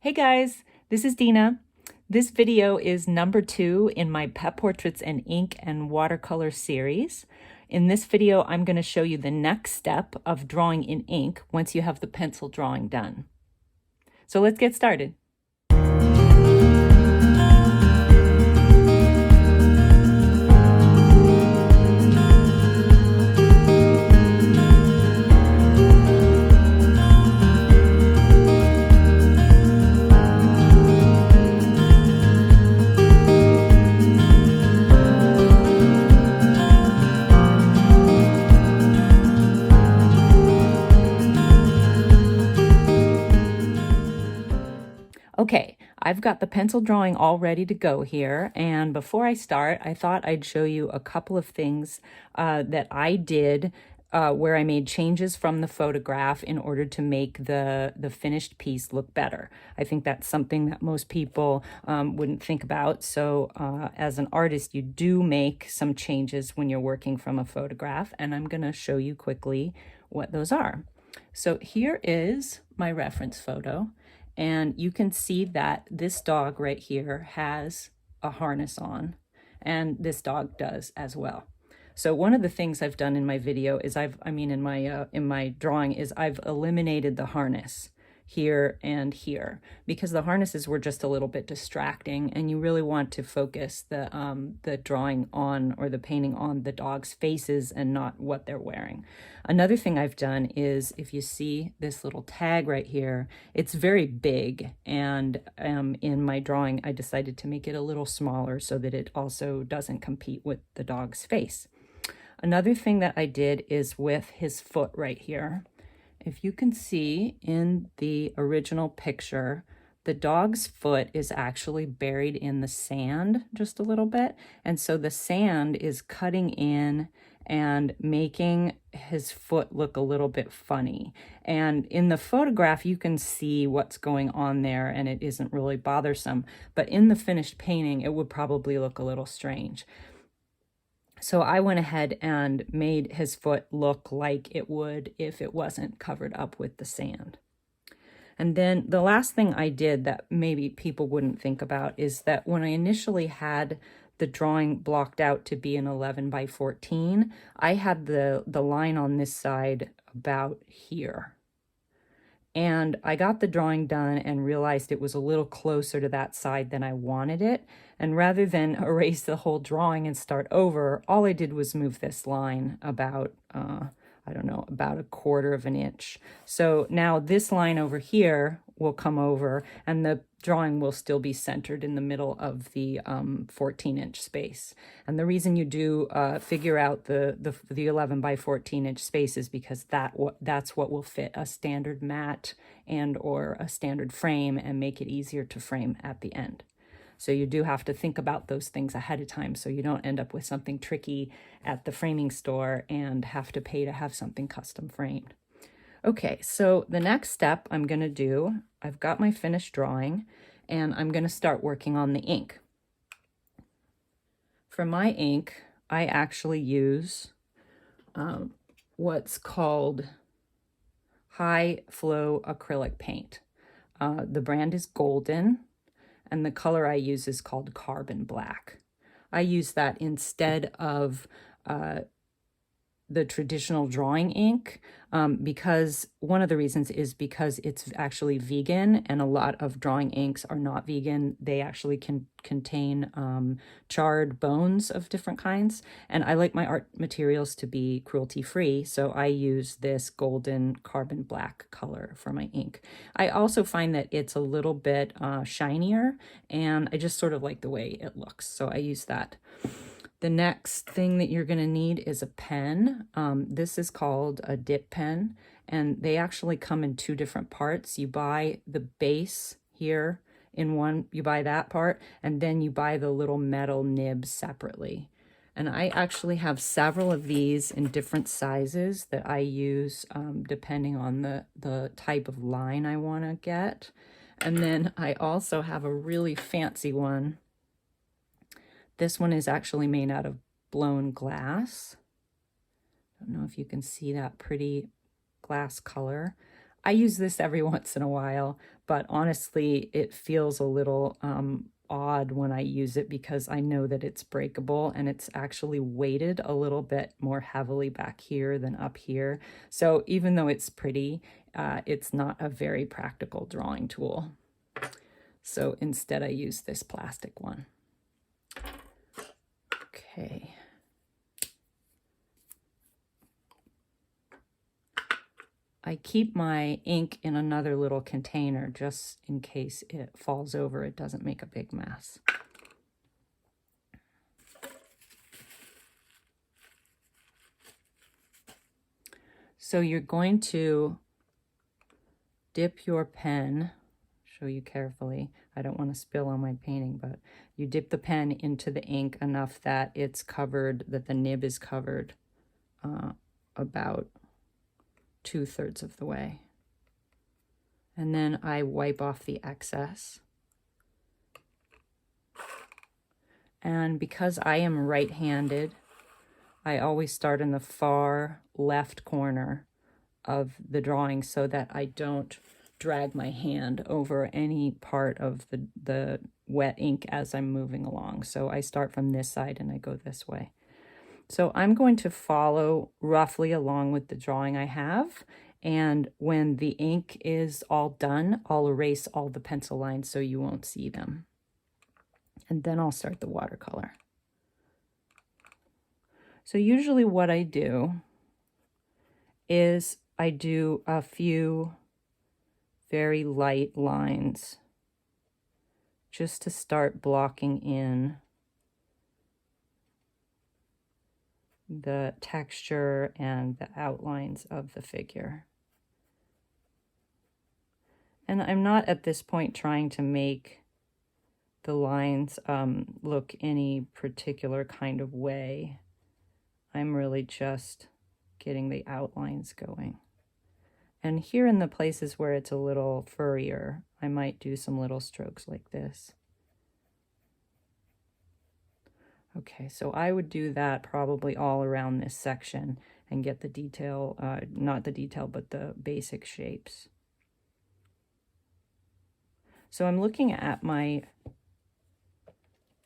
Hey guys, this is Dina. This video is number 2 in my Pet Portraits and Ink and Watercolor series. In this video, I'm going to show you the next step of drawing in ink once you have the pencil drawing done. So let's get started. Okay, I've got the pencil drawing all ready to go here, and before I start, I thought I'd show you a couple of things that I did where I made changes from the photograph in order to make the finished piece look better. I think that's something that most people wouldn't think about. So as an artist, you do make some changes when you're working from a photograph, and I'm going to show you quickly what those are. So here is my reference photo. And you can see that this dog right here has a harness on, and this dog does as well. So one of the things I've done in my video is in my drawing is I've eliminated the harness here and here because the harnesses were just a little bit distracting, and you really want to focus the drawing on, or the painting on, the dog's faces and not what they're wearing. Another thing I've done is, if you see this little tag right here, it's very big, and in my drawing I decided to make it a little smaller so that it also doesn't compete with the dog's face. Another thing that I did is with his foot right here. If you can see in the original picture, the dog's foot is actually buried in the sand just a little bit. And so the sand is cutting in and making his foot look a little bit funny. And in the photograph, you can see what's going on there, and it isn't really bothersome. But in the finished painting, it would probably look a little strange. So I went ahead and made his foot look like it would if it wasn't covered up with the sand. And then the last thing I did that maybe people wouldn't think about is that when I initially had the drawing blocked out to be an 11 by 14, I had the line on this side about here. And I got the drawing done and realized it was a little closer to that side than I wanted it. And rather than erase the whole drawing and start over, all I did was move this line about, I don't know, about 1/4 of an inch. So now this line over here will come over, and the drawing will still be centered in the middle of the 14-inch space. And the reason you do figure out the 11 by 14-inch space is because that's what will fit a standard mat and or a standard frame and make it easier to frame at the end. So you do have to think about those things ahead of time so you don't end up with something tricky at the framing store and have to pay to have something custom framed. Okay, so the next step I'm going to do, I've got my finished drawing, and I'm going to start working on the ink. For my ink, I actually use what's called high flow acrylic paint. The brand is Golden, and the color I use is called Carbon Black. I use that instead of the traditional drawing ink because one of the reasons is because it's actually vegan, and a lot of drawing inks are not vegan. They actually can contain charred bones of different kinds, and I like my art materials to be cruelty-free, so I use this Golden Carbon Black color for my ink. I also find that it's a little bit shinier, and I just sort of like the way it looks, so I use that. The next thing that you're going to need is a pen. This is called a dip pen, and they actually come in 2 different parts. You buy the base here in one, you buy that part, and then you buy the little metal nib separately. And I actually have several of these in different sizes that I use depending on the type of line I want to get. And then I also have a really fancy one. This one is actually made out of blown glass. I don't know if you can see that pretty glass color. I use this every once in a while, but honestly, it feels a little odd when I use it because I know that it's breakable and it's actually weighted a little bit more heavily back here than up here. So even though it's pretty, it's not a very practical drawing tool. So instead I use this plastic one. Okay. I keep my ink in another little container just in case it falls over, it doesn't make a big mess. So you're going to dip your pen, show you carefully, I don't want to spill on my painting, but you dip the pen into the ink enough that it's covered, that the nib is covered about 2/3 of the way. And then I wipe off the excess. And because I am right-handed, I always start in the far left corner of the drawing so that I don't drag my hand over any part of the wet ink as I'm moving along. So I start from this side and I go this way. So I'm going to follow roughly along with the drawing I have. And when the ink is all done, I'll erase all the pencil lines so you won't see them. And then I'll start the watercolor. So usually what I do is I do a few very light lines just to start blocking in the texture and the outlines of the figure. And I'm not at this point trying to make the lines look any particular kind of way. I'm really just getting the outlines going. And here in the places where it's a little furrier, I might do some little strokes like this. Okay, so I would do that probably all around this section and get the detail, not the detail, but the basic shapes. So I'm looking at my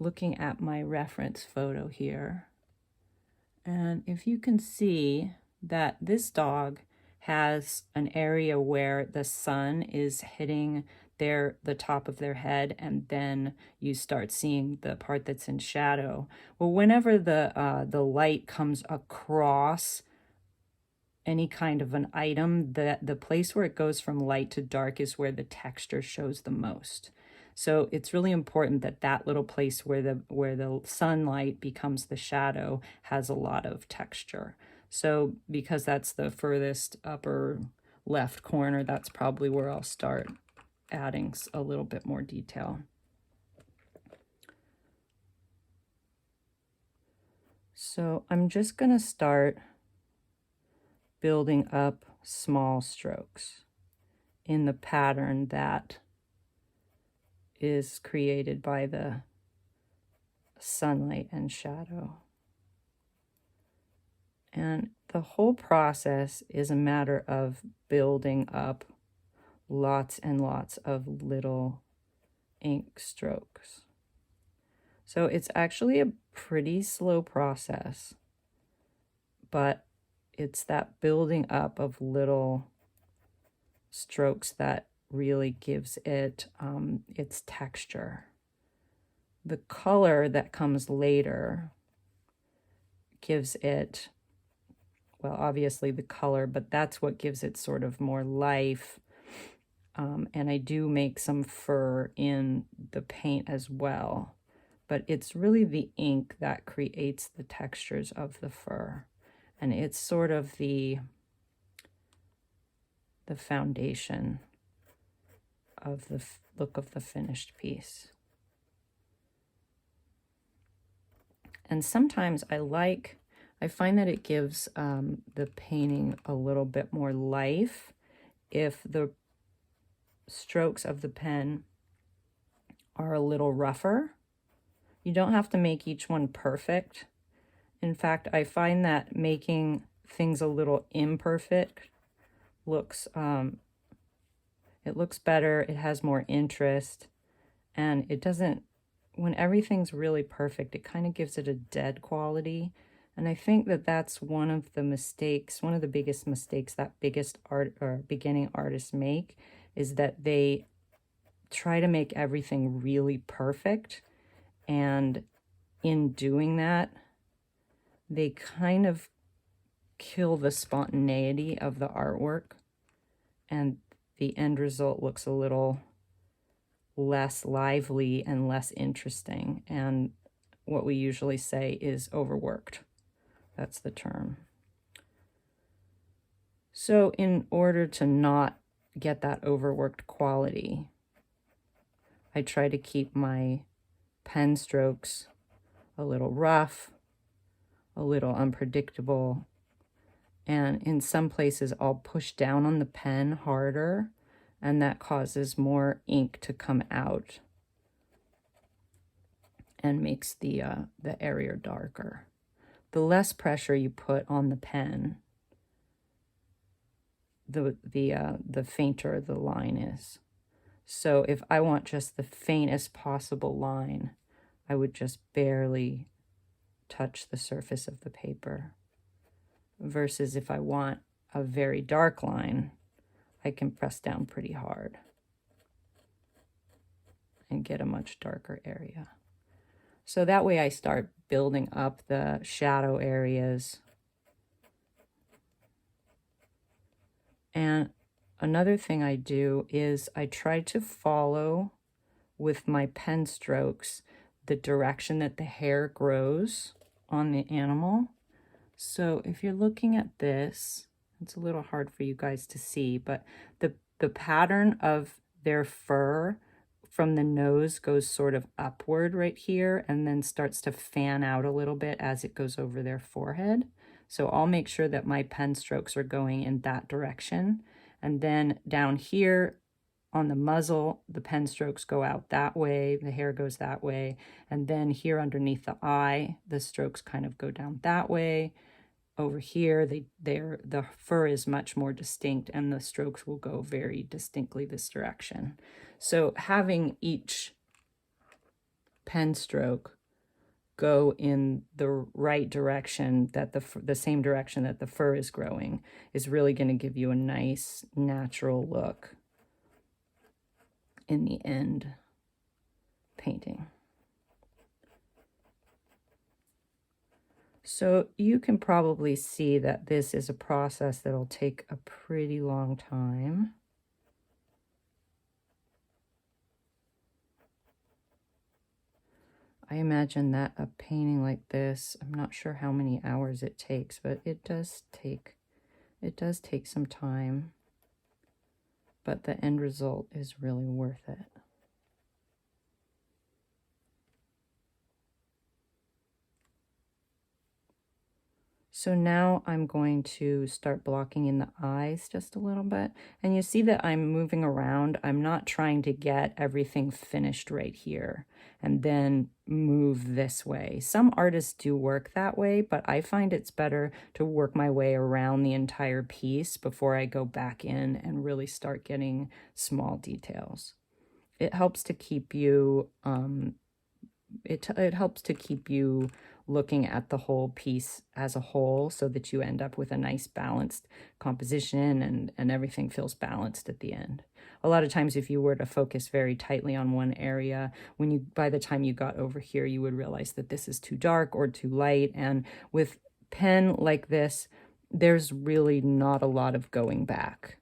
reference photo here. And if you can see that this dog has an area where the sun is hitting the top of their head, and then you start seeing the part that's in shadow. Well, whenever the light comes across any kind of an item, the place where it goes from light to dark is where the texture shows the most. So it's really important that that little place where the sunlight becomes the shadow has a lot of texture. So because that's the furthest upper left corner, that's probably where I'll start adding a little bit more detail. So I'm just going to start building up small strokes in the pattern that is created by the sunlight and shadow. And the whole process is a matter of building up lots and lots of little ink strokes. So it's actually a pretty slow process, but it's that building up of little strokes that really gives it its texture. The color that comes later gives it, well, obviously the color, but that's what gives it sort of more life. And I do make some fur in the paint as well, but it's really the ink that creates the textures of the fur. And it's sort of the foundation of the look of the finished piece. And sometimes I find that it gives the painting a little bit more life if the strokes of the pen are a little rougher. You don't have to make each one perfect. In fact, I find that making things a little imperfect looks It looks better, it has more interest, and it doesn't, when everything's really perfect, it kind of gives it a dead quality. And I think that that's one of the mistakes, one of the biggest mistakes that biggest art or beginning artists make, is that they try to make everything really perfect. And in doing that, they kind of kill the spontaneity of the artwork, and the end result looks a little less lively and less interesting. And what we usually say is overworked. That's the term. So in order to not get that overworked quality, I try to keep my pen strokes a little rough, a little unpredictable, and in some places I'll push down on the pen harder, and that causes more ink to come out and makes the area darker. The less pressure you put on the pen, the fainter the line is. So if I want just the faintest possible line, I would just barely touch the surface of the paper. Versus if I want a very dark line, I can press down pretty hard and get a much darker area. So that way I start building up the shadow areas. And another thing I do is I try to follow with my pen strokes the direction that the hair grows on the animal. So if you're looking at this, it's a little hard for you guys to see, but the pattern of their fur from the nose goes sort of upward right here and then starts to fan out a little bit as it goes over their forehead. So I'll make sure that my pen strokes are going in that direction. And then down here on the muzzle, the pen strokes go out that way, the hair goes that way. And then here underneath the eye, the strokes kind of go down that way. Over here, the fur is much more distinct and the strokes will go very distinctly this direction. So having each pen stroke go in the right direction, that the same direction that the fur is growing, is really going to give you a nice natural look in the end painting. So you can probably see that this is a process that'll take a pretty long time. I imagine that a painting like this, I'm not sure how many hours it takes, but it does take some time. But the end result is really worth it. So now I'm going to start blocking in the eyes just a little bit. And you see that I'm moving around. I'm not trying to get everything finished right here and then move this way. Some artists do work that way, but I find it's better to work my way around the entire piece before I go back in and really start getting small details. It helps to keep you, it helps to keep you looking at the whole piece as a whole so that you end up with a nice balanced composition and everything feels balanced at the end. A lot of times if you were to focus very tightly on one area, by the time you got over here, you would realize that this is too dark or too light. And with pen like this, there's really not a lot of going back.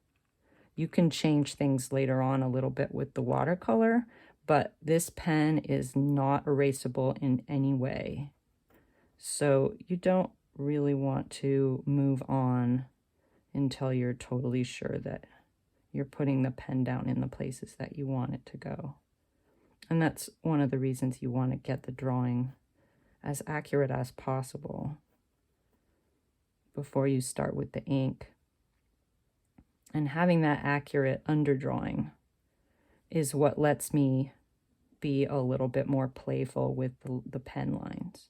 You can change things later on a little bit with the watercolor, but this pen is not erasable in any way. So you don't really want to move on until you're totally sure that you're putting the pen down in the places that you want it to go. And that's one of the reasons you want to get the drawing as accurate as possible before you start with the ink. And having that accurate underdrawing is what lets me be a little bit more playful with the pen lines.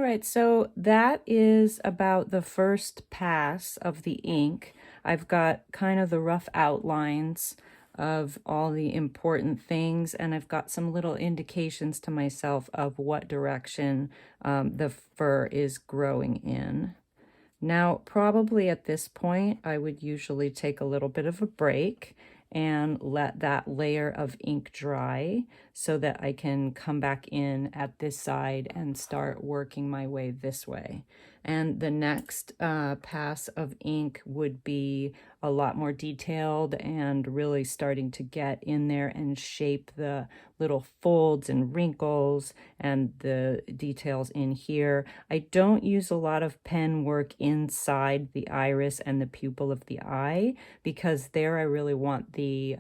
right, so that is about the first pass of the ink. I've got kind of the rough outlines of all the important things, and I've got some little indications to myself of what direction the fur is growing in. Now, probably at this point, I would usually take a little bit of a break and let that layer of ink dry so that I can come back in at this side and start working my way this way. And the next pass of ink would be a lot more detailed and really starting to get in there and shape the little folds and wrinkles and the details in here. I don't use a lot of pen work inside the iris and the pupil of the eye because there I really want the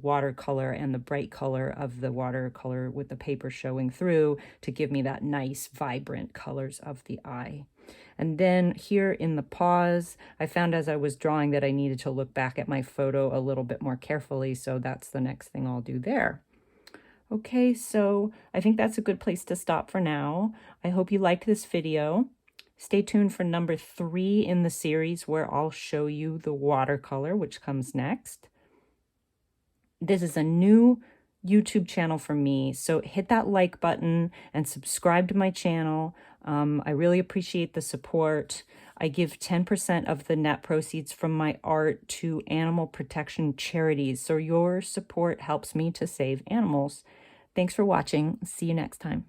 watercolor and the bright color of the watercolor with the paper showing through to give me that nice vibrant colors of the eye. And then here in the pause, I found as I was drawing that I needed to look back at my photo a little bit more carefully, so that's the next thing I'll do there. Okay, so I think that's a good place to stop for now. I hope you liked this video. Stay tuned for number 3 in the series where I'll show you the watercolor, which comes next. This is a new YouTube channel for me, so hit that like button and subscribe to my channel. I really appreciate the support. I give 10% of the net proceeds from my art to animal protection charities, so your support helps me to save animals. Thanks for watching. See you next time.